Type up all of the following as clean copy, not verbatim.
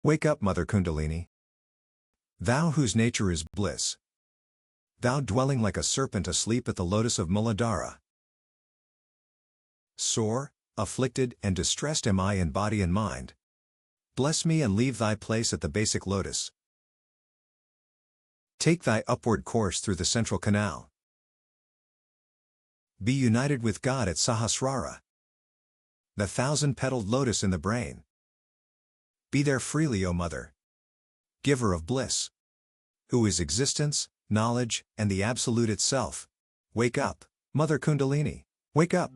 Wake up, Mother Kundalini. Thou whose nature is bliss. Thou dwelling like a serpent asleep at the lotus of Muladhara. Sore, afflicted, and distressed am I in body and mind. Bless me and leave thy place at the basic lotus. Take thy upward course through the central canal. Be united with God at Sahasrara, the thousand-petaled lotus in the brain. Be there freely, O Mother, giver of bliss, who is existence, knowledge, and the Absolute itself. Wake up, Mother Kundalini, wake up.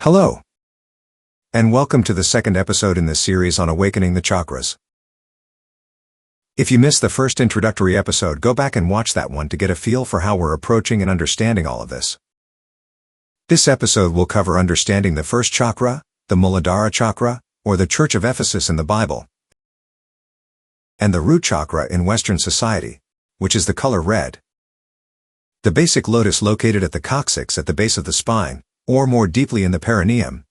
Hello, and welcome to the second episode in this series on awakening the chakras. If you missed the first introductory episode, go back and watch that one to get a feel for how we're approaching and understanding all of this. This episode will cover understanding the first chakra, the Muladhara chakra, or the Church of Ephesus in the Bible, and the root chakra in Western society, which is the color red. The basic lotus located at the coccyx at the base of the spine, or more deeply in the perineum.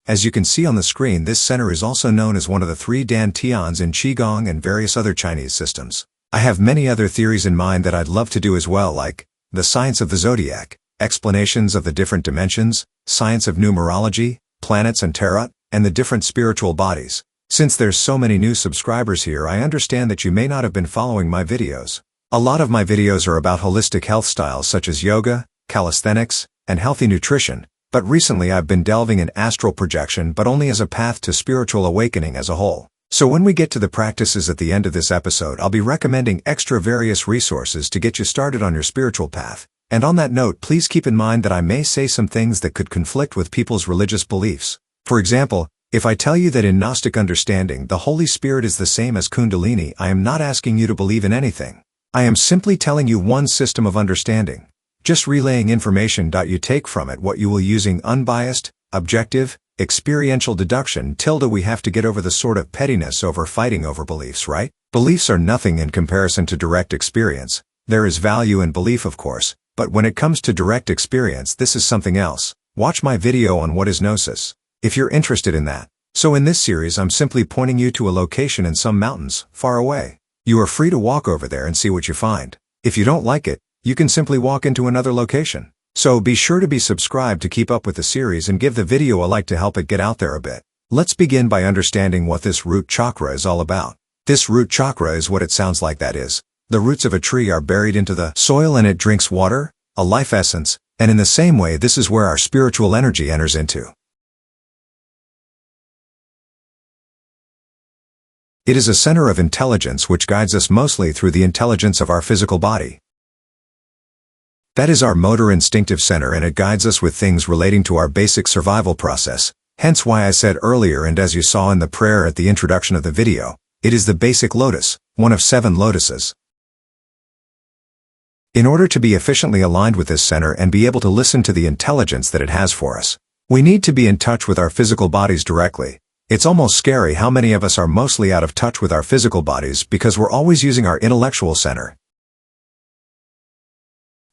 As you can see on the screen, this center is also known as one of the three dantians in Qigong and various other Chinese systems. I have many other theories in mind that I'd love to do as well, like the science of the zodiac, explanations of the different dimensions, science of numerology, planets and tarot, and the different spiritual bodies. Since there's so many new subscribers here, I understand that you may not have been following my videos. A lot of my videos are about holistic health styles such as yoga, calisthenics, and healthy nutrition, but recently I've been delving in astral projection, but only as a path to spiritual awakening as a whole. So when we get to the practices at the end of this episode, I'll be recommending extra various resources to get you started on your spiritual path. And on that note, please keep in mind that I may say some things that could conflict with people's religious beliefs. For example, if I tell you that in Gnostic understanding the Holy Spirit is the same as Kundalini, I am not asking you to believe in anything. I am simply telling you one system of understanding. Just relaying information. You take from it what you will using unbiased, objective, experiential deduction. We have to get over the sort of pettiness over fighting over beliefs, right? Beliefs are nothing in comparison to direct experience. There is value in belief, of course, but when it comes to direct experience, this is something else. Watch my video on what is Gnosis, if you're interested in that. So in this series, I'm simply pointing you to a location in some mountains, far away. You are free to walk over there and see what you find. If you don't like it, you can simply walk into another location. So be sure to be subscribed to keep up with the series and give the video a like to help it get out there a bit. Let's begin by understanding what this root chakra is all about. This root chakra is what it sounds like, that is. The roots of a tree are buried into the soil and it drinks water, a life essence, and in the same way this is where our spiritual energy enters into. It is a center of intelligence which guides us mostly through the intelligence of our physical body. That is our motor instinctive center, and it guides us with things relating to our basic survival process. Hence why I said earlier, and as you saw in the prayer at the introduction of the video, it is the basic lotus, one of 7 lotuses. In order to be efficiently aligned with this center and be able to listen to the intelligence that it has for us, we need to be in touch with our physical bodies directly. It's almost scary how many of us are mostly out of touch with our physical bodies because we're always using our intellectual center.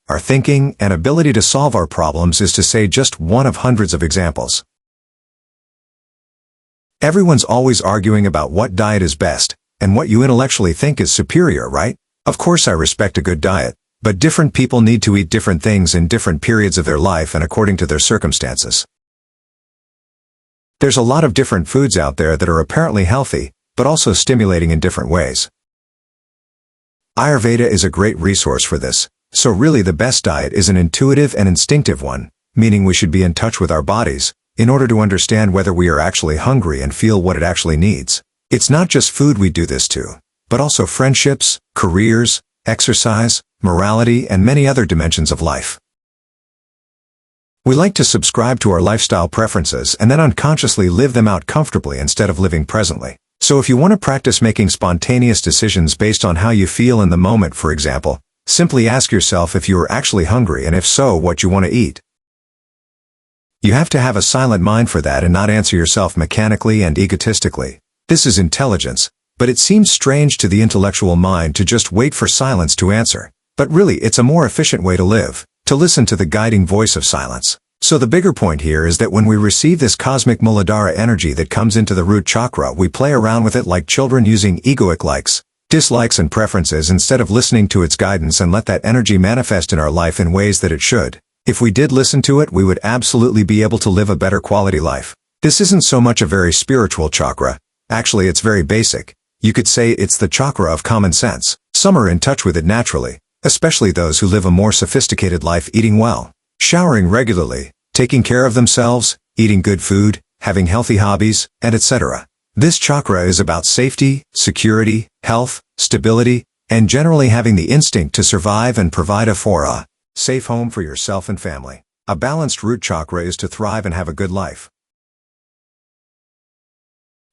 Our thinking and ability to solve our problems is, to say, just one of hundreds of examples. Everyone's always arguing about what diet is best, and what you intellectually think is superior, right? Of course I respect a good diet, but different people need to eat different things in different periods of their life and according to their circumstances. There's a lot of different foods out there that are apparently healthy, but also stimulating in different ways. Ayurveda is a great resource for this. So really the best diet is an intuitive and instinctive one, meaning we should be in touch with our bodies, in order to understand whether we are actually hungry and feel what it actually needs. It's not just food we do this to, but also friendships, careers, exercise, morality, and many other dimensions of life. We like to subscribe to our lifestyle preferences and then unconsciously live them out comfortably instead of living presently. So if you want to practice making spontaneous decisions based on how you feel in the moment, for example, simply ask yourself if you are actually hungry, and if so, what you want to eat. You have to have a silent mind for that and not answer yourself mechanically and egotistically. This is intelligence, but it seems strange to the intellectual mind to just wait for silence to answer. But really, it's a more efficient way to live, to listen to the guiding voice of silence. So the bigger point here is that when we receive this cosmic Muladhara energy that comes into the root chakra, we play around with it like children, using egoic likes, dislikes and preferences instead of listening to its guidance and let that energy manifest in our life in ways that it should. If we did listen to it, we would absolutely be able to live a better quality life. This isn't so much a very spiritual chakra. Actually, it's very basic. You could say it's the chakra of common sense. Some are in touch with it naturally, especially those who live a more sophisticated life, eating well, showering regularly, taking care of themselves, eating good food, having healthy hobbies, and etc. This chakra is about safety, security, health, stability, and generally having the instinct to survive and provide a safe home for yourself and family. A balanced root chakra is to thrive and have a good life.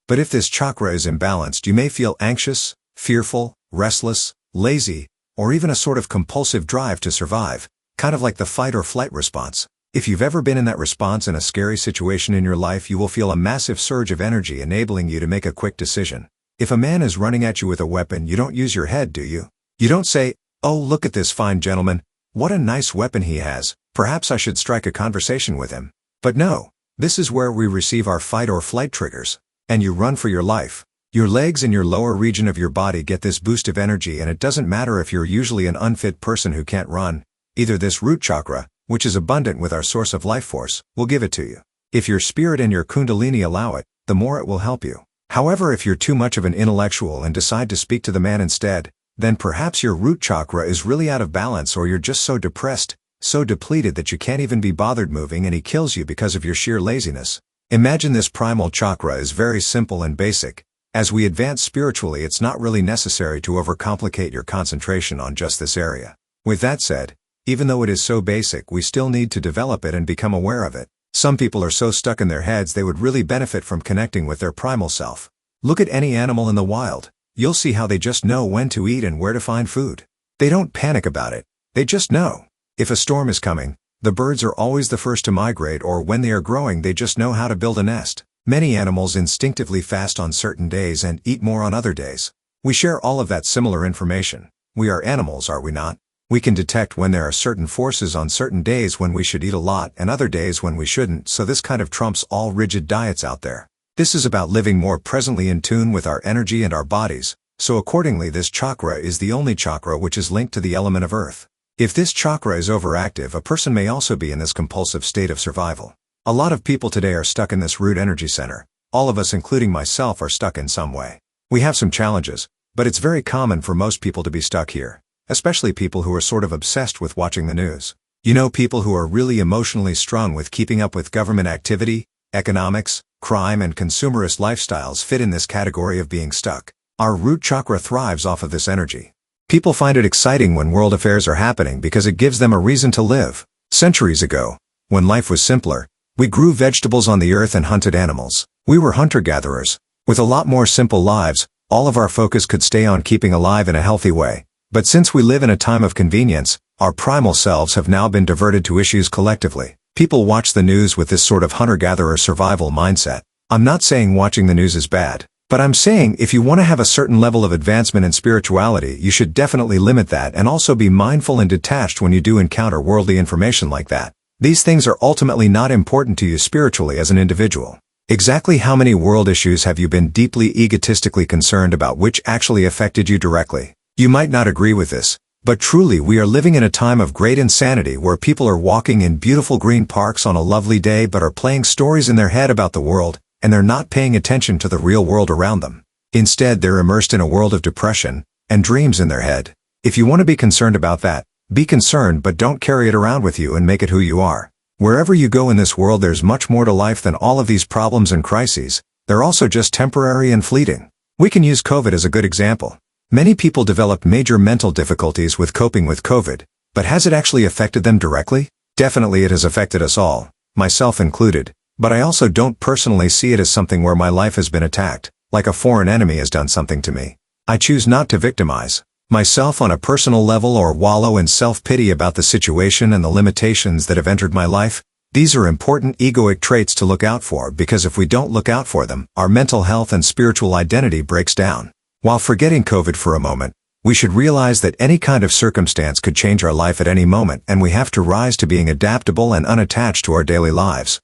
But if this chakra is imbalanced, you may feel anxious, fearful, restless, lazy, or even a sort of compulsive drive to survive, kind of like the fight or flight response. If you've ever been in that response in a scary situation in your life, you will feel a massive surge of energy enabling you to make a quick decision. If a man is running at you with a weapon, you don't use your head, do you? You don't say, "Oh, look at this fine gentleman. What a nice weapon he has. Perhaps I should strike a conversation with him." But no, this is where we receive our fight or flight triggers, and you run for your life. Your legs and your lower region of your body get this boost of energy, and it doesn't matter if you're usually an unfit person who can't run. Either this root chakra, which is abundant with our source of life force, will give it to you. If your spirit and your Kundalini allow it, the more it will help you. However, if you're too much of an intellectual and decide to speak to the man instead, then perhaps your root chakra is really out of balance, or you're just so depressed, so depleted that you can't even be bothered moving, and he kills you because of your sheer laziness. Imagine this primal chakra is very simple and basic. As we advance spiritually, it's not really necessary to overcomplicate your concentration on just this area. With that said, even though it is so basic, we still need to develop it and become aware of it. Some people are so stuck in their heads they would really benefit from connecting with their primal self. Look at any animal in the wild. You'll see how they just know when to eat and where to find food. They don't panic about it. They just know. If a storm is coming, the birds are always the first to migrate, or when they are growing, they just know how to build a nest. Many animals instinctively fast on certain days and eat more on other days. We share all of that similar information. We are animals, are we not? We can detect when there are certain forces on certain days when we should eat a lot and other days when we shouldn't, so this kind of trumps all rigid diets out there. This is about living more presently in tune with our energy and our bodies, so accordingly this chakra is the only chakra which is linked to the element of earth. If this chakra is overactive, a person may also be in this compulsive state of survival. A lot of people today are stuck in this root energy center. All of us, including myself, are stuck in some way. We have some challenges, but it's very common for most people to be stuck here. Especially people who are sort of obsessed with watching the news. You know, people who are really emotionally strung with keeping up with government activity, economics, crime and consumerist lifestyles fit in this category of being stuck. Our root chakra thrives off of this energy. People find it exciting when world affairs are happening because it gives them a reason to live. Centuries ago, when life was simpler, we grew vegetables on the earth and hunted animals. We were hunter-gatherers. With a lot more simple lives, all of our focus could stay on keeping alive in a healthy way. But since we live in a time of convenience, our primal selves have now been diverted to issues collectively. People watch the news with this sort of hunter-gatherer survival mindset. I'm not saying watching the news is bad, but I'm saying if you want to have a certain level of advancement in spirituality, you should definitely limit that and also be mindful and detached when you do encounter worldly information like that. These things are ultimately not important to you spiritually as an individual. Exactly how many world issues have you been deeply egotistically concerned about which actually affected you directly? You might not agree with this, but truly we are living in a time of great insanity where people are walking in beautiful green parks on a lovely day but are playing stories in their head about the world, and they're not paying attention to the real world around them. Instead, they're immersed in a world of depression and dreams in their head. If you want to be concerned about that, be concerned, but don't carry it around with you and make it who you are. Wherever you go in this world, there's much more to life than all of these problems and crises. They're also just temporary and fleeting. We can use COVID as a good example. Many people developed major mental difficulties with coping with COVID, but has it actually affected them directly? Definitely it has affected us all, myself included, but I also don't personally see it as something where my life has been attacked, like a foreign enemy has done something to me. I choose not to victimize myself on a personal level or wallow in self-pity about the situation and the limitations that have entered my life. These are important egoic traits to look out for because if we don't look out for them, our mental health and spiritual identity breaks down. While forgetting COVID for a moment, we should realize that any kind of circumstance could change our life at any moment, and we have to rise to being adaptable and unattached to our daily lives.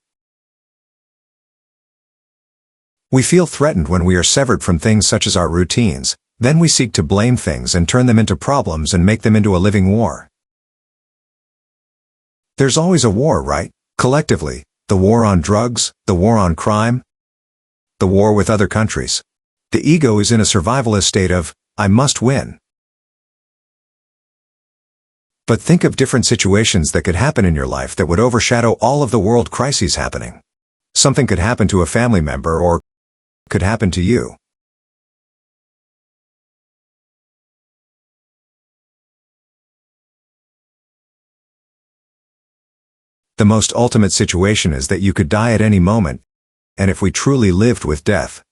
We feel threatened when we are severed from things such as our routines. Then we seek to blame things and turn them into problems and make them into a living war. There's always a war, right? Collectively, the war on drugs, the war on crime, the war with other countries. The ego is in a survivalist state of, I must win. But think of different situations that could happen in your life that would overshadow all of the world crises happening. Something could happen to a family member or could happen to you. The most ultimate situation is that you could die at any moment, and if we truly lived with death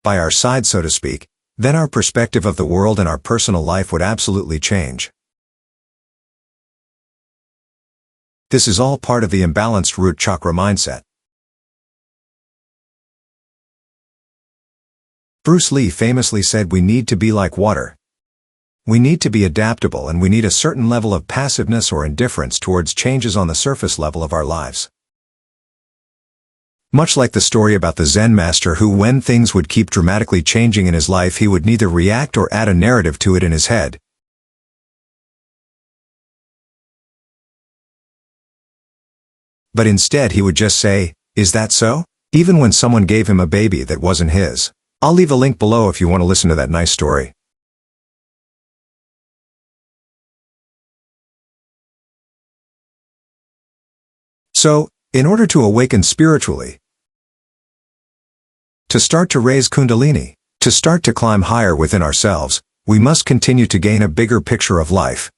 by our side, so to speak, then our perspective of the world and our personal life would absolutely change. This is all part of the imbalanced root chakra mindset. Bruce Lee famously said we need to be like water. We need to be adaptable, and we need a certain level of passiveness or indifference towards changes on the surface level of our lives. Much like the story about the Zen master who, when things would keep dramatically changing in his life, he would neither react or add a narrative to it in his head. But instead he would just say, "Is that so?" Even when someone gave him a baby that wasn't his. I'll leave a link below if you want to listen to that nice story. So, in order to awaken spiritually, to start to raise Kundalini, to start to climb higher within ourselves, we must continue to gain a bigger picture of life.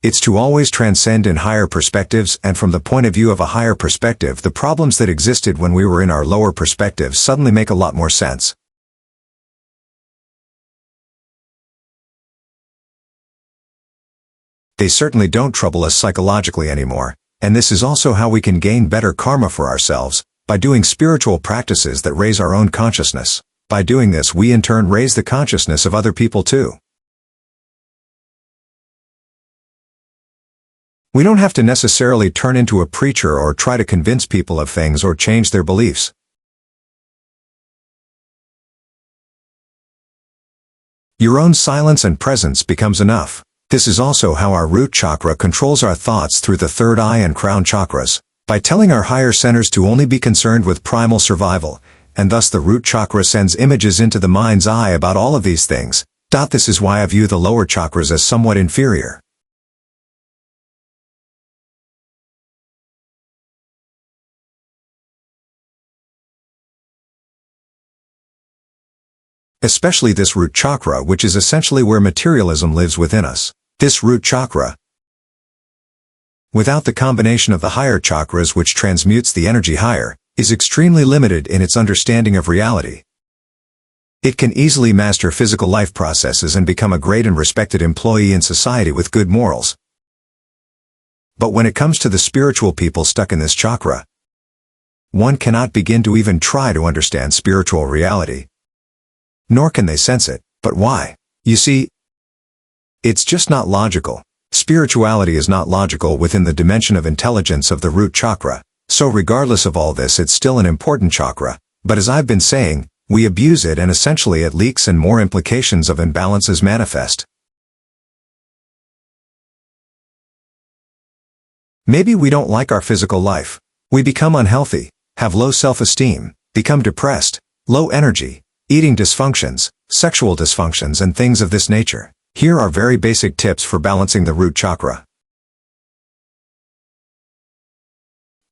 It's to always transcend in higher perspectives, and from the point of view of a higher perspective, the problems that existed when we were in our lower perspectives suddenly make a lot more sense. They certainly don't trouble us psychologically anymore, and this is also how we can gain better karma for ourselves, by doing spiritual practices that raise our own consciousness. By doing this, we in turn raise the consciousness of other people too. We don't have to necessarily turn into a preacher or try to convince people of things or change their beliefs. Your own silence and presence becomes enough. This is also how our root chakra controls our thoughts through the third eye and crown chakras, by telling our higher centers to only be concerned with primal survival, and thus the root chakra sends images into the mind's eye about all of these things. This is why I view the lower chakras as somewhat inferior. Especially this root chakra, which is essentially where materialism lives within us. This root chakra, without the combination of the higher chakras which transmutes the energy higher, is extremely limited in its understanding of reality. It can easily master physical life processes and become a great and respected employee in society with good morals. But when it comes to the spiritual people stuck in this chakra, one cannot begin to even try to understand spiritual reality. Nor can they sense it. But why? You see, it's just not logical. Spirituality is not logical within the dimension of intelligence of the root chakra. So regardless of all this, it's still an important chakra. But as I've been saying, we abuse it, and essentially it leaks and more implications of imbalances manifest. Maybe we don't like our physical life. We become unhealthy, have low self-esteem, become depressed, low energy, eating dysfunctions, sexual dysfunctions, and things of this nature. Here are very basic tips for balancing the root chakra.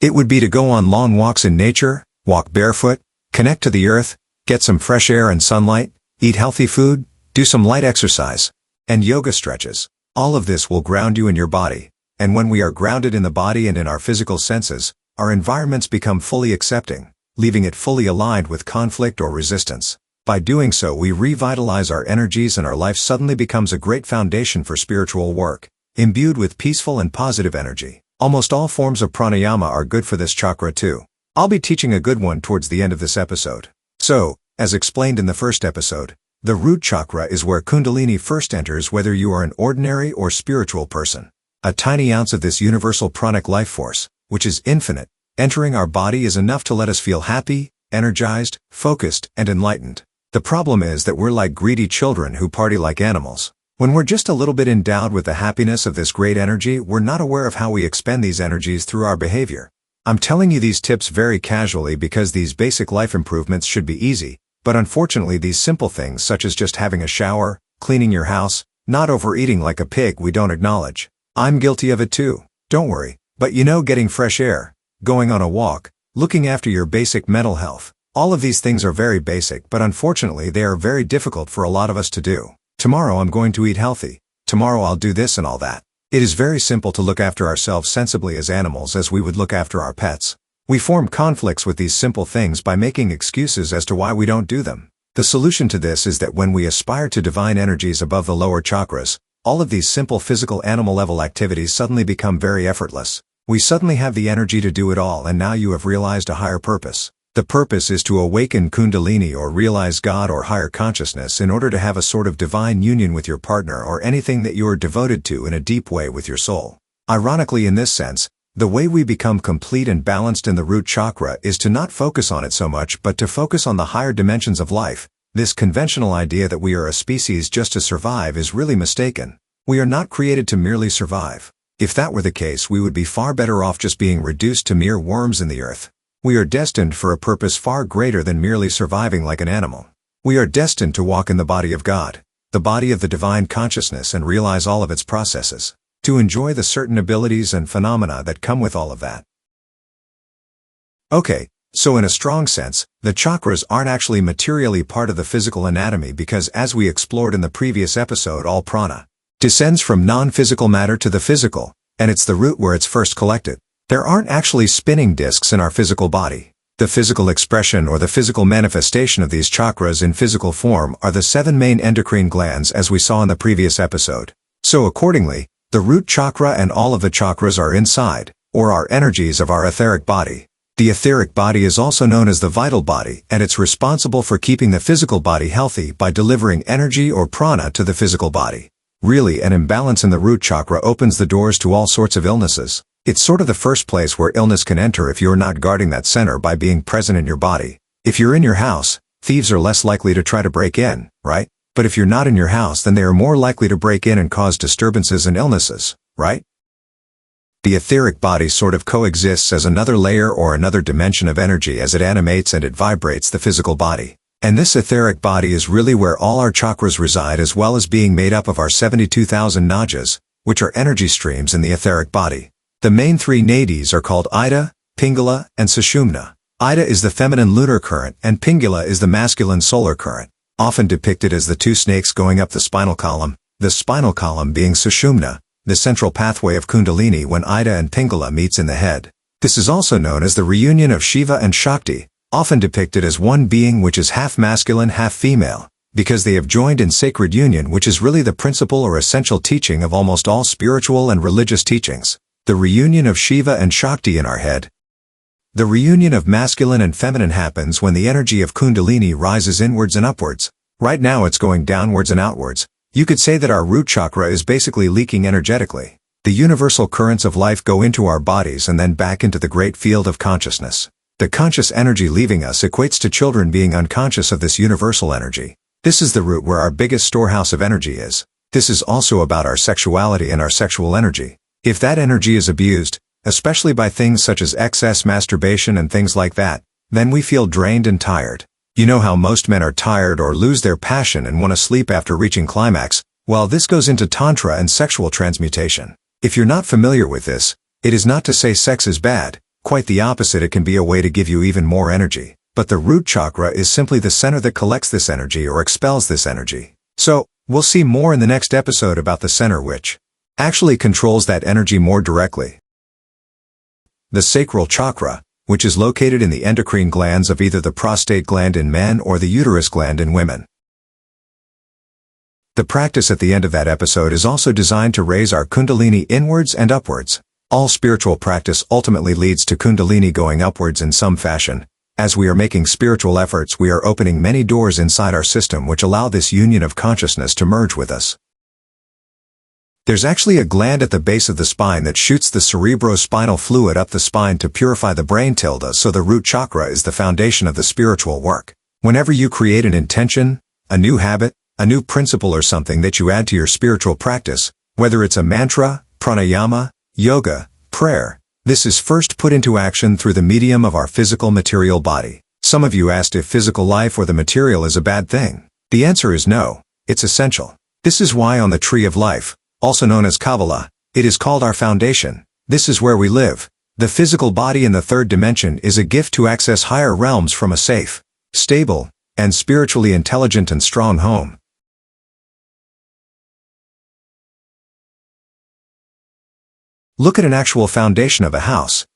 It would be to go on long walks in nature, walk barefoot, connect to the earth, get some fresh air and sunlight, eat healthy food, do some light exercise, and yoga stretches. All of this will ground you in your body, and when we are grounded in the body and in our physical senses, our environments become fully accepting, leaving it fully aligned with conflict or resistance. By doing so, we revitalize our energies, and our life suddenly becomes a great foundation for spiritual work. imbued with peaceful and positive energy. Almost all forms of pranayama are good for this chakra too. I'll be teaching a good one towards the end of this episode. So, as explained in the first episode, the root chakra is where Kundalini first enters, whether you are an ordinary or spiritual person. A tiny ounce of this universal pranic life force, which is infinite, entering our body is enough to let us feel happy, energized, focused, and enlightened. The problem is that we're like greedy children who party like animals. When we're just a little bit endowed with the happiness of this great energy, we're not aware of how we expend these energies through our behavior. I'm telling you these tips very casually because these basic life improvements should be easy, but unfortunately these simple things such as just having a shower, cleaning your house, not overeating like a pig we don't acknowledge. I'm guilty of it too. Don't worry. But getting fresh air, going on a walk, looking after your basic mental health. All of these things are very basic, but unfortunately they are very difficult for a lot of us to do. Tomorrow I'm going to eat healthy. Tomorrow I'll do this and all that. It is very simple to look after ourselves sensibly as animals as we would look after our pets. We form conflicts with these simple things by making excuses as to why we don't do them. The solution to this is that when we aspire to divine energies above the lower chakras, all of these simple physical animal level activities suddenly become very effortless. We suddenly have the energy to do it all, and now you have realized a higher purpose. The purpose is to awaken Kundalini or realize God or higher consciousness in order to have a sort of divine union with your partner or anything that you are devoted to in a deep way with your soul. Ironically, in this sense, the way we become complete and balanced in the root chakra is to not focus on it so much but to focus on the higher dimensions of life. This conventional idea that we are a species just to survive is really mistaken. We are not created to merely survive. If that were the case, we would be far better off just being reduced to mere worms in the earth. We are destined for a purpose far greater than merely surviving like an animal. We are destined to walk in the body of God, the body of the divine consciousness, and realize all of its processes, to enjoy the certain abilities and phenomena that come with all of that. Okay, so in a strong sense, the chakras aren't actually materially part of the physical anatomy because, as we explored in the previous episode, all prana descends from non-physical matter to the physical, and it's the root where it's first collected. There aren't actually spinning discs in our physical body. The physical expression or the physical manifestation of these chakras in physical form are the 7 main endocrine glands as we saw in the previous episode. So accordingly, the root chakra and all of the chakras are inside, or are energies of our etheric body. The etheric body is also known as the vital body, and it's responsible for keeping the physical body healthy by delivering energy or prana to the physical body. Really, an imbalance in the root chakra opens the doors to all sorts of illnesses. It's sort of the first place where illness can enter if you're not guarding that center by being present in your body. If you're in your house, thieves are less likely to try to break in, right? But if you're not in your house, then they are more likely to break in and cause disturbances and illnesses, right? The etheric body sort of coexists as another layer or another dimension of energy as it animates and it vibrates the physical body. And this etheric body is really where all our chakras reside, as well as being made up of our 72,000 najas, which are energy streams in the etheric body. The main 3 nadis are called Ida, Pingala, and Sushumna. Ida is the feminine lunar current and Pingala is the masculine solar current, often depicted as the 2 snakes going up the spinal column being Sushumna, the central pathway of Kundalini when Ida and Pingala meets in the head. This is also known as the reunion of Shiva and Shakti, often depicted as one being which is half masculine, half female, because they have joined in sacred union, which is really the principal or essential teaching of almost all spiritual and religious teachings. The reunion of Shiva and Shakti in our head. The reunion of masculine and feminine happens when the energy of Kundalini rises inwards and upwards. Right now it's going downwards and outwards. You could say that our root chakra is basically leaking energetically. The universal currents of life go into our bodies and then back into the great field of consciousness. The conscious energy leaving us equates to children being unconscious of this universal energy. This is the root where our biggest storehouse of energy is. This is also about our sexuality and our sexual energy. If that energy is abused, especially by things such as excess masturbation and things like that, then we feel drained and tired. You know how most men are tired or lose their passion and want to sleep after reaching climax? Well, this goes into tantra and sexual transmutation. If you're not familiar with this, it is not to say sex is bad. Quite the opposite, it can be a way to give you even more energy. But the root chakra is simply the center that collects this energy or expels this energy. So, we'll see more in the next episode about the center which actually controls that energy more directly. The sacral chakra, which is located in the endocrine glands of either the prostate gland in men or the uterus gland in women. The practice at the end of that episode is also designed to raise our Kundalini inwards and upwards. All spiritual practice ultimately leads to Kundalini going upwards in some fashion. As we are making spiritual efforts, we are opening many doors inside our system which allow this union of consciousness to merge with us. There's actually a gland at the base of the spine that shoots the cerebrospinal fluid up the spine to purify the brain so the root chakra is the foundation of the spiritual work. Whenever you create an intention, a new habit, a new principle or something that you add to your spiritual practice, whether it's a mantra, pranayama, yoga, prayer, this is first put into action through the medium of our physical material body. Some of you asked if physical life or the material is a bad thing. The answer is no, it's essential. This is why on the tree of life, also known as Kabbalah, it is called our foundation. This is where we live. The physical body in the third dimension is a gift to access higher realms from a safe, stable, and spiritually intelligent and strong home. Look at an actual foundation of a house.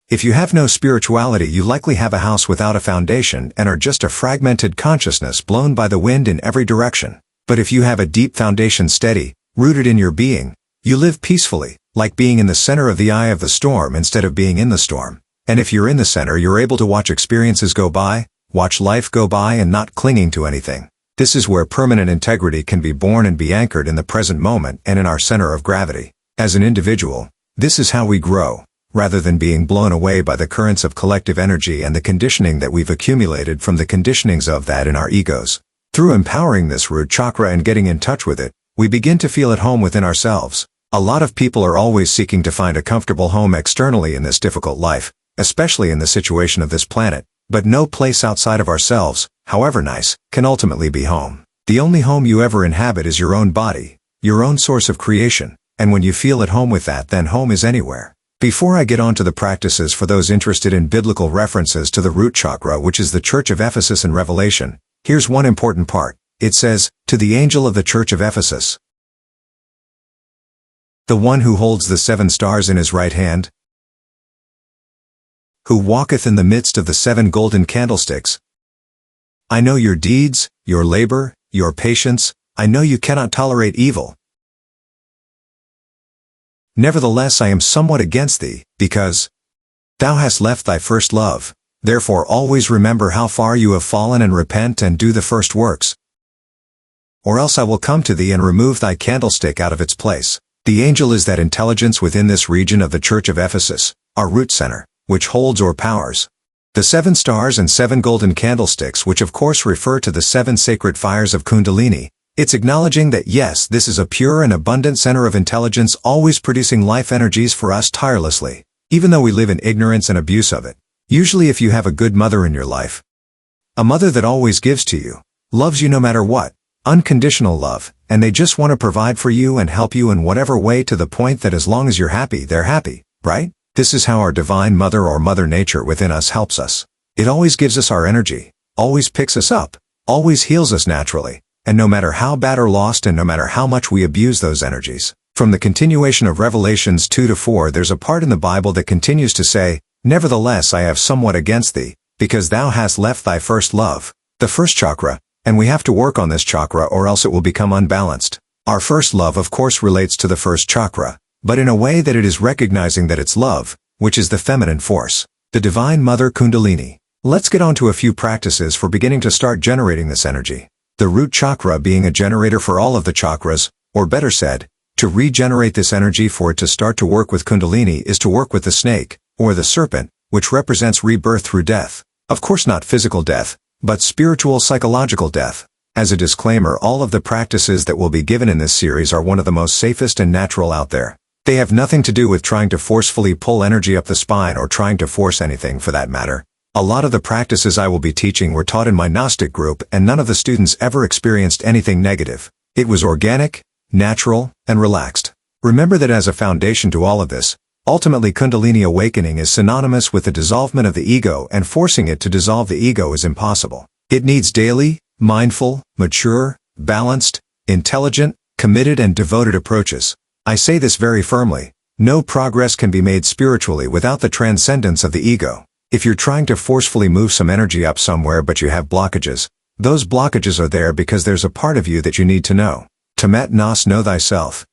If you have no spirituality, you likely have a house without a foundation and are just a fragmented consciousness blown by the wind in every direction. But if you have a deep foundation steady, rooted in your being, you live peacefully, like being in the center of the eye of the storm instead of being in the storm. And if you're in the center, you're able to watch experiences go by, watch life go by and not clinging to anything. This is where permanent integrity can be born and be anchored in the present moment and in our center of gravity. As an individual, this is how we grow, rather than being blown away by the currents of collective energy and the conditioning that we've accumulated from the conditionings of that in our egos. Through empowering this root chakra and getting in touch with it, we begin to feel at home within ourselves. A lot of people are always seeking to find a comfortable home externally in this difficult life, especially in the situation of this planet, but no place outside of ourselves, however nice, can ultimately be home. The only home you ever inhabit is your own body, your own source of creation, and when you feel at home with that, then home is anywhere. Before I get on to the practices for those interested in biblical references to the root chakra, which is the Church of Ephesus in Revelation, here's one important part. It says, "To the angel of the Church of Ephesus, the one who holds the 7 stars in his right hand, who walketh in the midst of the 7 golden candlesticks, I know your deeds, your labor, your patience, I know you cannot tolerate evil. Nevertheless I am somewhat against thee, because thou hast left thy first love. Therefore always remember how far you have fallen and repent and do the first works. Or else I will come to thee and remove thy candlestick out of its place." The angel is that intelligence within this region of the Church of Ephesus, our root center, which holds or powers the 7 stars and 7 golden candlesticks, which of course refer to the 7 sacred fires of Kundalini. It's acknowledging that yes, this is a pure and abundant center of intelligence always producing life energies for us tirelessly, even though we live in ignorance and abuse of it. Usually if you have a good mother in your life, a mother that always gives to you, loves you no matter what, unconditional love, and they just want to provide for you and help you in whatever way to the point that as long as you're happy, they're happy, right? This is how our divine mother or mother nature within us helps us. It always gives us our energy, always picks us up, always heals us naturally, and no matter how bad or lost and no matter how much we abuse those energies. From the continuation of Revelations 2-4, there's a part in the Bible that continues to say, "Nevertheless I have somewhat against thee, because thou hast left thy first love," the first chakra, and we have to work on this chakra or else it will become unbalanced. Our first love of course relates to the first chakra, but in a way that it is recognizing that it's love, which is the feminine force, the divine mother Kundalini. Let's get on to a few practices for beginning to start generating this energy. The root chakra being a generator for all of the chakras, or better said, to regenerate this energy for it to start to work with Kundalini is to work with the snake, or the serpent, which represents rebirth through death. Of course not physical death, but spiritual psychological death. As a disclaimer, all of the practices that will be given in this series are one of the most safest and natural out there. They have nothing to do with trying to forcefully pull energy up the spine or trying to force anything for that matter. A lot of the practices I will be teaching were taught in my Gnostic group and none of the students ever experienced anything negative. It was organic, natural, and relaxed. Remember that as a foundation to all of this, ultimately Kundalini Awakening is synonymous with the dissolvement of the ego, and forcing it to dissolve the ego is impossible. It needs daily, mindful, mature, balanced, intelligent, committed and devoted approaches. I say this very firmly. No progress can be made spiritually without the transcendence of the ego. If you're trying to forcefully move some energy up somewhere but you have blockages, Those blockages are there because there's a part of you that you need to know. Temet nos know thyself.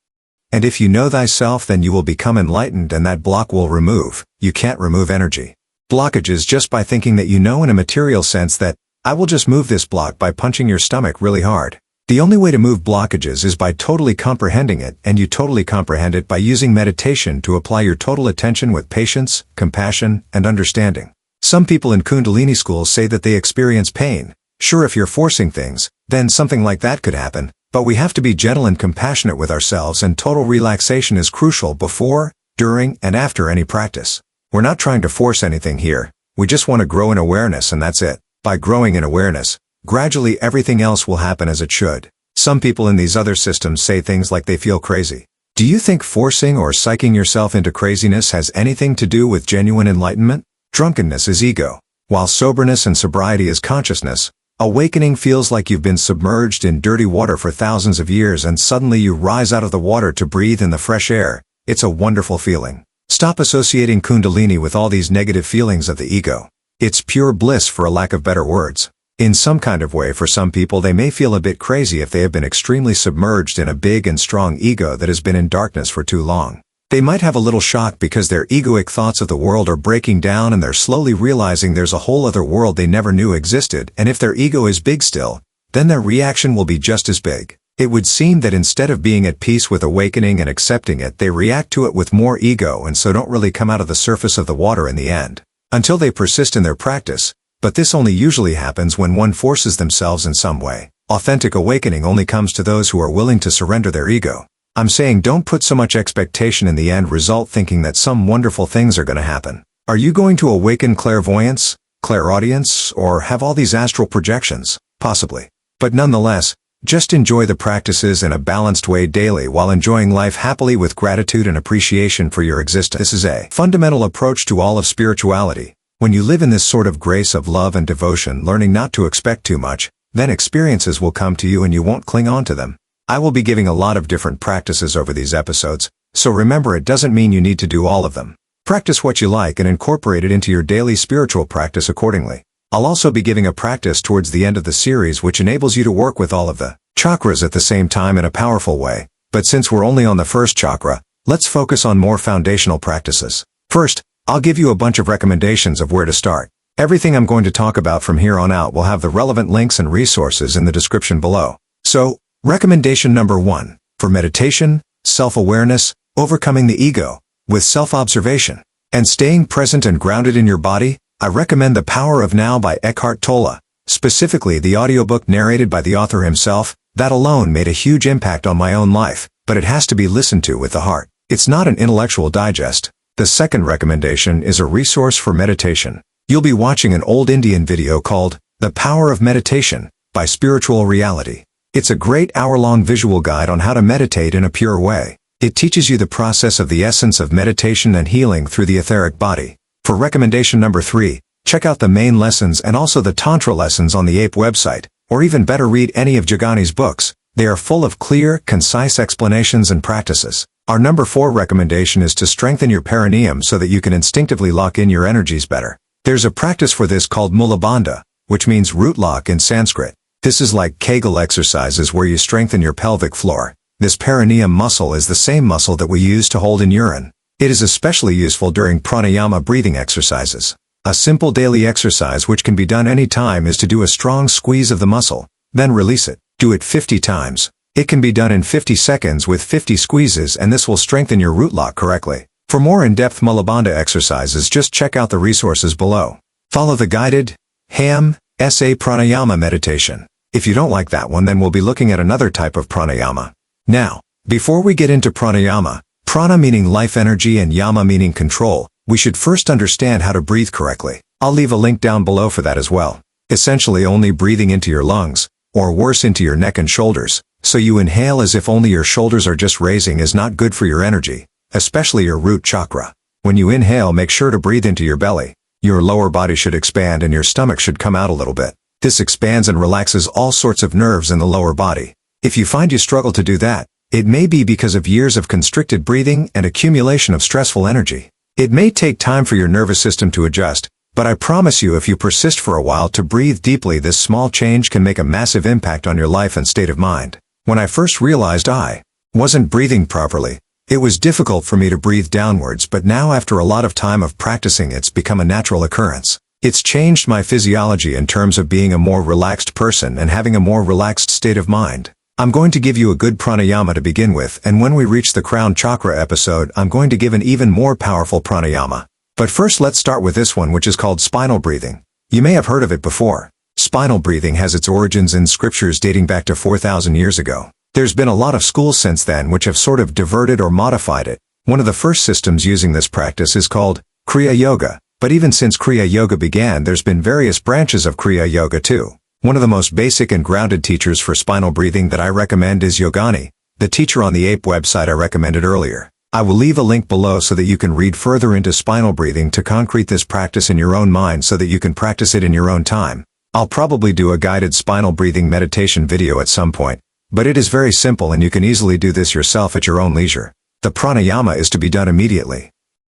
And if you know thyself, then you will become enlightened, and that block will remove. You can't remove energy blockages just by thinking that you know in a material sense that, I will just move this block by punching your stomach really hard. The only way to move blockages is by totally comprehending it, and you totally comprehend it by using meditation to apply your total attention with patience, compassion, and understanding. Some people in Kundalini schools say that they experience pain. Sure, if you're forcing things, then something like that could happen, but we have to be gentle and compassionate with ourselves, and total relaxation is crucial before, during, and after any practice. We're not trying to force anything here. We just want to grow in awareness, and that's it. By growing in awareness, gradually everything else will happen as it should. Some people in these other systems say things like they feel crazy. Do you think forcing or psyching yourself into craziness has anything to do with genuine enlightenment? Drunkenness is ego, while soberness and sobriety is consciousness. Awakening feels like you've been submerged in dirty water for thousands of years, and suddenly you rise out of the water to breathe in the fresh air. It's a wonderful feeling. Stop associating Kundalini with all these negative feelings of the ego. It's pure bliss, for a lack of better words. In some kind of way, for some people, they may feel a bit crazy if they have been extremely submerged in a big and strong ego that has been in darkness for too long. They might have a little shock because their egoic thoughts of the world are breaking down, and they're slowly realizing there's a whole other world they never knew existed, and if their ego is big still, then their reaction will be just as big. It would seem that instead of being at peace with awakening and accepting it, they react to it with more ego, and so don't really come out of the surface of the water in the end, until they persist in their practice. But this only usually happens when one forces themselves in some way. Authentic awakening only comes to those who are willing to surrender their ego. I'm saying don't put so much expectation in the end result, thinking that some wonderful things are going to happen. Are you going to awaken clairvoyance, clairaudience, or have all these astral projections? Possibly. But nonetheless, just enjoy the practices in a balanced way daily while enjoying life happily with gratitude and appreciation for your existence. This is a fundamental approach to all of spirituality. When you live in this sort of grace of love and devotion, learning not to expect too much, then experiences will come to you and you won't cling on to them. I will be giving a lot of different practices over these episodes, so remember, it doesn't mean you need to do all of them. Practice what you like and incorporate it into your daily spiritual practice accordingly. I'll also be giving a practice towards the end of the series which enables you to work with all of the chakras at the same time in a powerful way. But since we're only on the first chakra, let's focus on more foundational practices. First, I'll give you a bunch of recommendations of where to start. Everything I'm going to talk about from here on out will have the relevant links and resources in the description below. So, recommendation number 1. For meditation, self-awareness, overcoming the ego, with self-observation, and staying present and grounded in your body, I recommend The Power of Now by Eckhart Tolle, specifically the audiobook narrated by the author himself. That alone made a huge impact on my own life, but it has to be listened to with the heart. It's not an intellectual digest. The second recommendation is a resource for meditation. You'll be watching an old Indian video called The Power of Meditation by Spiritual Reality. It's a great hour-long visual guide on how to meditate in a pure way. It teaches you the process of the essence of meditation and healing through the etheric body. For recommendation number 3, check out the main lessons and also the Tantra lessons on the APE website, or even better, read any of Jagani's books. They are full of clear, concise explanations and practices. Our number 4 recommendation is to strengthen your perineum so that you can instinctively lock in your energies better. There's a practice for this called Mula Bandha, which means root lock in Sanskrit. This is like Kegel exercises where you strengthen your pelvic floor. This perineum muscle is the same muscle that we use to hold in urine. It is especially useful during pranayama breathing exercises. A simple daily exercise which can be done any time is to do a strong squeeze of the muscle, then release it. Do it 50 times. It can be done in 50 seconds with 50 squeezes, and this will strengthen your root lock correctly. For more in-depth Mula Bandha exercises, just check out the resources below. Follow the guided SA pranayama meditation. If you don't like that one, then we'll be looking at another type of pranayama. Now, before we get into pranayama, prana meaning life energy and yama meaning control, we should first understand how to breathe correctly. I'll leave a link down below for that as well. Essentially only breathing into your lungs, or worse into your neck and shoulders. So you inhale as if only your shoulders are just raising is not good for your energy, especially your root chakra. When you inhale, make sure to breathe into your belly. Your lower body should expand and your stomach should come out a little bit. This expands and relaxes all sorts of nerves in the lower body. If you find you struggle to do that, it may be because of years of constricted breathing and accumulation of stressful energy. It may take time for your nervous system to adjust, But I promise you, if you persist for a while to breathe deeply, this small change can make a massive impact on your life and state of mind. When I first realized I wasn't breathing properly, it was difficult for me to breathe downwards, but now after a lot of time of practicing, it's become a natural occurrence. It's changed my physiology in terms of being a more relaxed person and having a more relaxed state of mind. I'm going to give you a good pranayama to begin with, and when we reach the crown chakra episode, I'm going to give an even more powerful pranayama. But first, let's start with this one, which is called spinal breathing. You may have heard of it before. Spinal breathing has its origins in scriptures dating back to 4,000 years ago. There's been a lot of schools since then which have sort of diverted or modified it. One of the first systems using this practice is called Kriya Yoga. But even since Kriya Yoga began, there's been various branches of Kriya Yoga too. One of the most basic and grounded teachers for spinal breathing that I recommend is Yogani, the teacher on the APE website I recommended earlier. I will leave a link below so that you can read further into spinal breathing to concrete this practice in your own mind so that you can practice it in your own time. I'll probably do a guided spinal breathing meditation video at some point, but it is very simple and you can easily do this yourself at your own leisure. The pranayama is to be done immediately.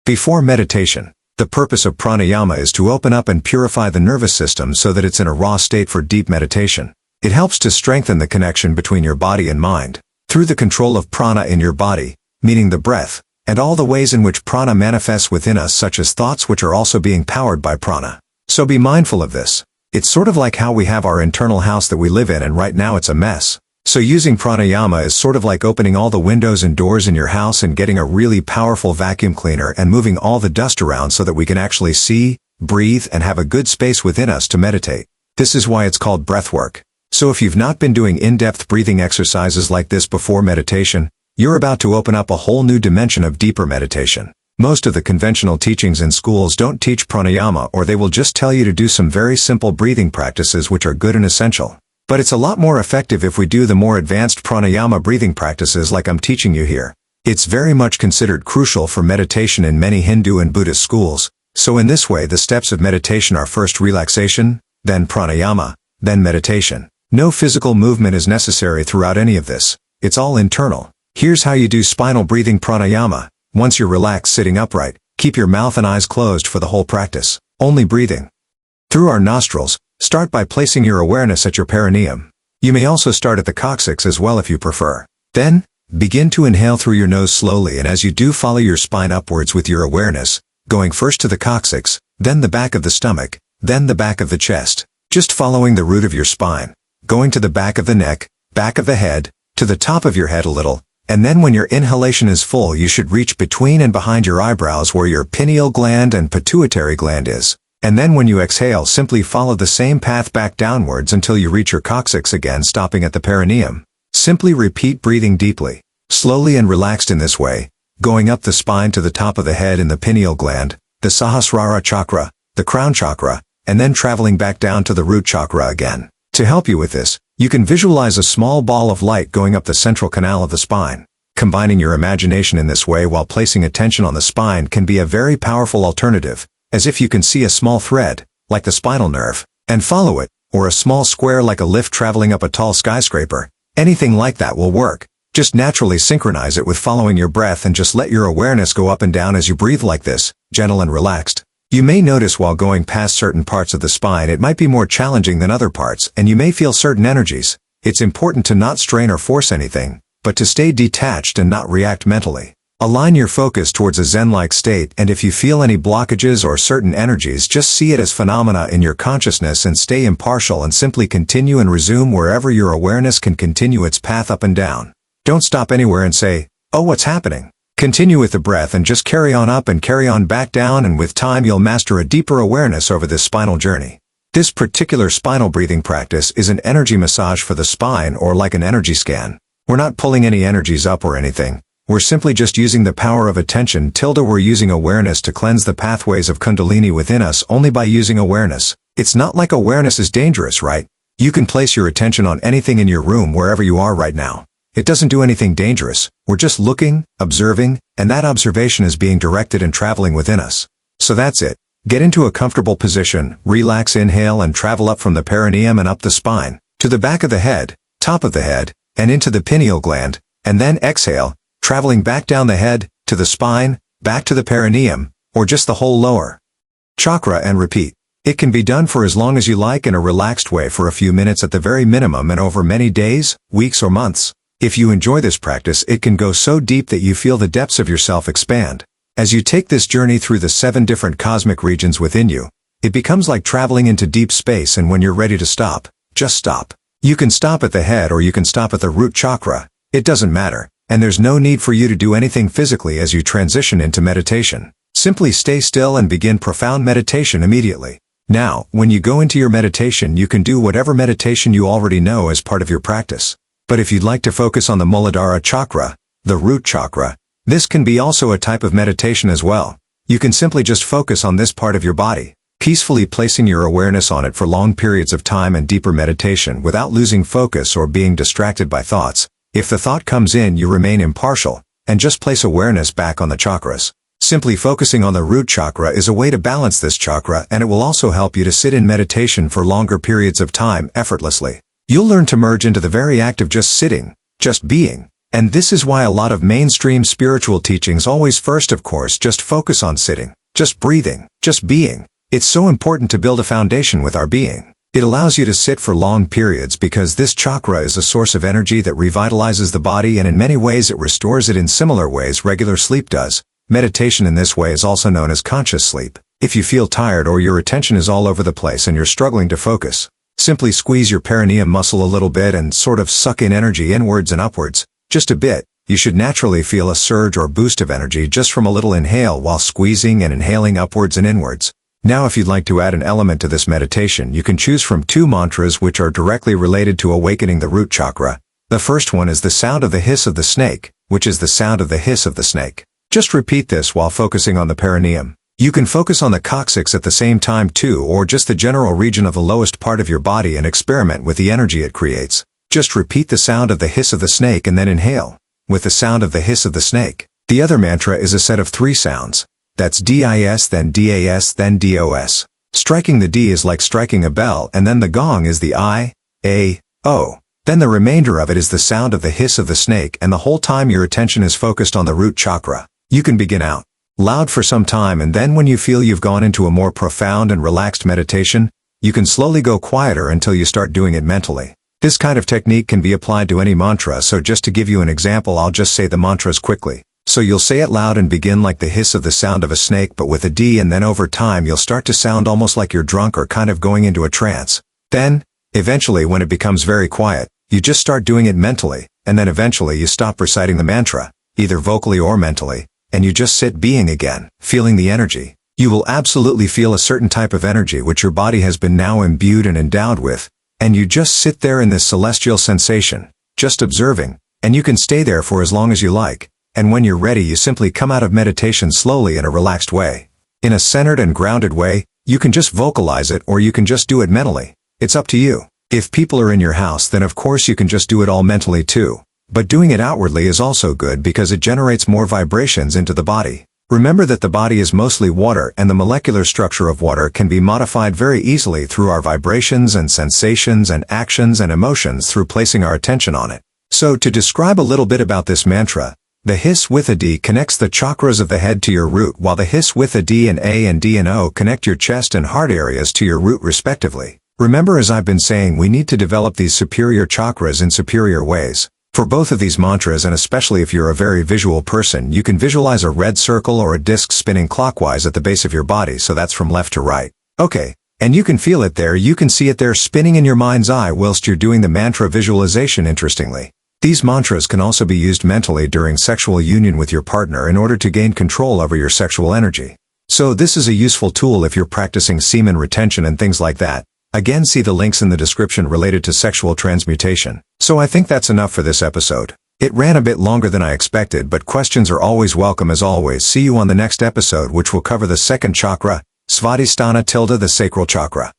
Before meditation, the purpose of pranayama is to open up and purify the nervous system so that it's in a raw state for deep meditation. It helps to strengthen the connection between your body and mind. Through the control of prana in your body, meaning the breath, and all the ways in which prana manifests within us, such as thoughts which are also being powered by prana. So be mindful of this. It's sort of like how we have our internal house that we live in, and right now it's a mess. So using pranayama is sort of like opening all the windows and doors in your house and getting a really powerful vacuum cleaner and moving all the dust around so that we can actually see, breathe, and have a good space within us to meditate. This is why it's called breath work. So if you've not been doing in-depth breathing exercises like this before meditation, you're about to open up a whole new dimension of deeper meditation. Most of the conventional teachings in schools don't teach pranayama, or they will just tell you to do some very simple breathing practices which are good and essential. But it's a lot more effective if we do the more advanced pranayama breathing practices like I'm teaching you here. It's very much considered crucial for meditation in many Hindu and Buddhist schools. So in this way, the steps of meditation are first relaxation, then pranayama, then meditation. No physical movement is necessary throughout any of this. It's all internal. Here's how you do spinal breathing pranayama. Once you're relaxed sitting upright, keep your mouth and eyes closed for the whole practice. Only breathing through our nostrils. Start by placing your awareness at your perineum. You may also start at the coccyx as well if you prefer. Then, begin to inhale through your nose slowly, and as you do, follow your spine upwards with your awareness, going first to the coccyx, then the back of the stomach, then the back of the chest. Just following the root of your spine, going to the back of the neck, back of the head, to the top of your head a little. And then when your inhalation is full, you should reach between and behind your eyebrows where your pineal gland and pituitary gland is. And then when you exhale, simply follow the same path back downwards until you reach your coccyx again, stopping at the perineum. Simply repeat breathing deeply, slowly and relaxed in this way, going up the spine to the top of the head in the pineal gland, the Sahasrara chakra, the crown chakra, and then traveling back down to the root chakra again. To help you with this, you can visualize a small ball of light going up the central canal of the spine. Combining your imagination in this way while placing attention on the spine can be a very powerful alternative, as if you can see a small thread, like the spinal nerve, and follow it, or a small square like a lift traveling up a tall skyscraper. Anything like that will work. Just naturally synchronize it with following your breath and just let your awareness go up and down as you breathe like this, gentle and relaxed. You may notice while going past certain parts of the spine it might be more challenging than other parts, and you may feel certain energies. It's important to not strain or force anything, but to stay detached and not react mentally. Align your focus towards a Zen-like state, and if you feel any blockages or certain energies, just see it as phenomena in your consciousness and stay impartial and simply continue and resume wherever your awareness can continue its path up and down. Don't stop anywhere and say, "Oh, what's happening?" Continue with the breath and just carry on up and carry on back down, and with time you'll master a deeper awareness over this spinal journey. This particular spinal breathing practice is an energy massage for the spine, or like an energy scan. We're not pulling any energies up or anything. We're simply just using the power of attention. We're using awareness to cleanse the pathways of Kundalini within us only by using awareness. It's not like awareness is dangerous, right? You can place your attention on anything in your room wherever you are right now. It doesn't do anything dangerous. We're just looking, observing, and that observation is being directed and traveling within us. So that's it. Get into a comfortable position, relax, inhale, and travel up from the perineum and up the spine, to the back of the head, top of the head, and into the pineal gland, and then exhale, traveling back down the head, to the spine, back to the perineum, or just the whole lower chakra and repeat. It can be done for as long as you like in a relaxed way for a few minutes at the very minimum and over many days, weeks or months. If you enjoy this practice, it can go so deep that you feel the depths of yourself expand. As you take this journey through the 7 different cosmic regions within you, it becomes like traveling into deep space, and when you're ready to stop, just stop. You can stop at the head or you can stop at the root chakra. It doesn't matter, and there's no need for you to do anything physically as you transition into meditation. Simply stay still and begin profound meditation immediately. Now, when you go into your meditation, you can do whatever meditation you already know as part of your practice. But if you'd like to focus on the Muladhara chakra, the root chakra, this can be also a type of meditation as well. You can simply just focus on this part of your body, peacefully placing your awareness on it for long periods of time and deeper meditation without losing focus or being distracted by thoughts. If the thought comes in, you remain impartial and just place awareness back on the chakras. Simply focusing on the root chakra is a way to balance this chakra, and it will also help you to sit in meditation for longer periods of time effortlessly. You'll learn to merge into the very act of just sitting, just being. And this is why a lot of mainstream spiritual teachings always first, of course, just focus on sitting, just breathing, just being. It's so important to build a foundation with our being. It allows you to sit for long periods because this chakra is a source of energy that revitalizes the body, and in many ways it restores it in similar ways regular sleep does. Meditation in this way is also known as conscious sleep. If you feel tired or your attention is all over the place and you're struggling to focus, simply squeeze your perineum muscle a little bit and sort of suck in energy inwards and upwards. Just a bit. You should naturally feel a surge or boost of energy just from a little inhale while squeezing and inhaling upwards and inwards. Now, if you'd like to add an element to this meditation, you can choose from 2 mantras which are directly related to awakening the root chakra. The first one is the sound of the hiss of the snake, which is the sound of the hiss of the snake. Just repeat this while focusing on the perineum. You can focus on the coccyx at the same time too, or just the general region of the lowest part of your body, and experiment with the energy it creates. Just repeat the sound of the hiss of the snake and then inhale with the sound of the hiss of the snake. The other mantra is a set of 3 sounds. That's DIS, then DAS, then DOS. Striking the D is like striking a bell, and then the gong is the I, A, O. Then the remainder of it is the sound of the hiss of the snake, and the whole time your attention is focused on the root chakra. You can begin out loud for some time, and then when you feel you've gone into a more profound and relaxed meditation, you can slowly go quieter until you start doing it mentally. This kind of technique can be applied to any mantra, so just to give you an example, I'll just say the mantras quickly. So you'll say it loud and begin like the hiss of the sound of a snake but with a D, and then over time you'll start to sound almost like you're drunk or kind of going into a trance. Then, eventually when it becomes very quiet, you just start doing it mentally, and then eventually you stop reciting the mantra, either vocally or mentally, and you just sit being again, feeling the energy. You will absolutely feel a certain type of energy which your body has been now imbued and endowed with, and you just sit there in this celestial sensation, just observing, and you can stay there for as long as you like, and when you're ready you simply come out of meditation slowly in a relaxed way. In a centered and grounded way, you can just vocalize it or you can just do it mentally. It's up to you. If people are in your house, then of course you can just do it all mentally too. But doing it outwardly is also good because it generates more vibrations into the body. Remember that the body is mostly water, and the molecular structure of water can be modified very easily through our vibrations and sensations and actions and emotions through placing our attention on it. So to describe a little bit about this mantra, the hiss with a D connects the chakras of the head to your root, while the hiss with a D and A and D and O connect your chest and heart areas to your root respectively. Remember, as I've been saying, we need to develop these superior chakras in superior ways. For both of these mantras, and especially if you're a very visual person, you can visualize a red circle or a disc spinning clockwise at the base of your body, so that's from left to right. Okay, and you can feel it there, you can see it there spinning in your mind's eye whilst you're doing the mantra visualization. Interestingly, these mantras can also be used mentally during sexual union with your partner in order to gain control over your sexual energy. So this is a useful tool if you're practicing semen retention and things like that. Again, see the links in the description related to sexual transmutation. So I think that's enough for this episode. It ran a bit longer than I expected, but questions are always welcome as always. See you on the next episode, which will cover the second chakra, Svadhisthana -- the sacral chakra.